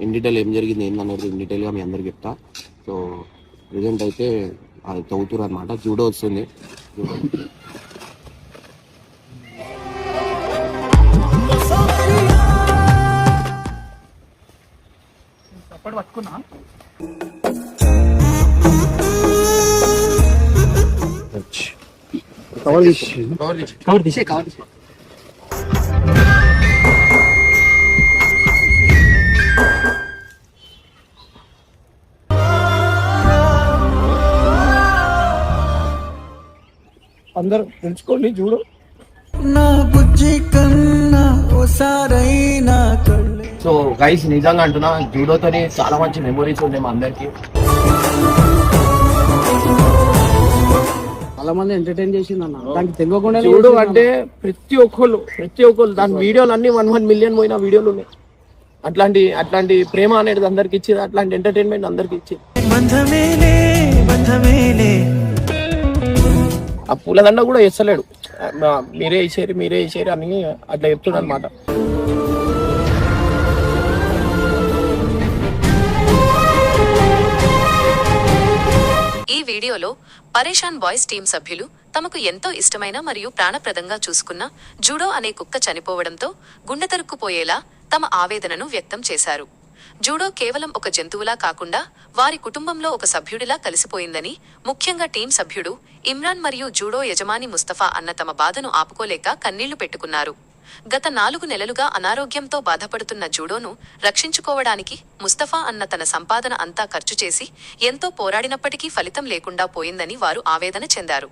In detail ఏం జరిగింది ఏందనేది ఇన్ డీటెయిల్గా మీ అందరికి చెప్తా. సో ప్రెజెంట్ అయితే అది చదువుతురు అనమాట. జూడో వస్తుంది. పట్టుకున్నా కవర్ తీసే అందరు తెలుసుకోండి. చూడు నా బుజ్జి కన్నా ఓసారైనా కళ్ళే. సో గైస్ నిజంగా అంటున్నా, జూడోతోని చాలా మంచి మెమరీస్ ఉన్నాయి మా అందరికి. చాలా మంది ఎంటర్టైన్ చేసింది అన్న, దానికి తెలియకుండా. జూడో అంటే ప్రతి ఒక్కళ్ళు దాని వీడియోలు అన్ని 1 మిలియన్ పోయిన వీడియోలు ఉన్నాయి. అట్లాంటి ప్రేమ అనేది అందరికి ఇచ్చేది, అట్లాంటి ఎంటర్టైన్మెంట్ అందరికి ఇచ్చేది. ఆ పూలదండ కూడా వేస్తలేడు, మీరే ఇచ్చేరు అని అట్లా చెప్తున్నాడు అనమాట. ఈ వీడియోలో పరేషాన్ బాయ్స్ టీం సభ్యులు తమకు ఎంతో ఇష్టమైన మరియు ప్రాణప్రదంగా చూసుకున్న జూడో అనే కుక్క చనిపోవడంతో గుండె తరుక్కుపోయేలా తమ ఆవేదనను వ్యక్తం చేశారు. జూడో కేవలం ఒక జంతువులా కాకుండా వారి కుటుంబంలో ఒక సభ్యుడిలా కలిసిపోయిందని, ముఖ్యంగా టీం సభ్యుడు ఇమ్రాన్ మరియు జూడో యజమాని ముస్తఫా అన్న తమ బాధను ఆపుకోలేక కన్నీళ్లు పెట్టుకున్నారు. గత 4 నెలలుగా అనారోగ్యంతో బాధపడుతున్న జూడోను రక్షించుకోవడానికి ముస్తఫా అన్న తన సంపాదన అంతా ఖర్చు చేసి ఎంతో పోరాడినప్పటికీ ఫలితం లేకుండా పోయిందని వారు ఆవేదన చెందారు.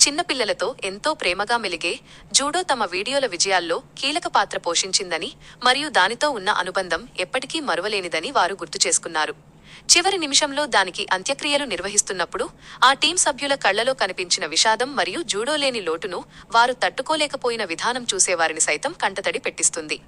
చిన్నపిల్లలతో ఎంతో ప్రేమగా మెలిగే జూడో తమ వీడియోల విజయాల్లో కీలక పాత్ర పోషించిందని మరియు దానితో ఉన్న అనుబంధం ఎప్పటికీ మరువలేనిదని వారు గుర్తు చేసుకున్నారు. చివరి నిమిషంలో దానికి అంత్యక్రియలు నిర్వహిస్తున్నప్పుడు ఆ టీం సభ్యుల కళ్లలో కనిపించిన విషాదం మరియు జూడో లేని లోటును వారు తట్టుకోలేకపోయిన విధానం చూసేవారిని సైతం కంటతడి పెట్టిస్తుంది.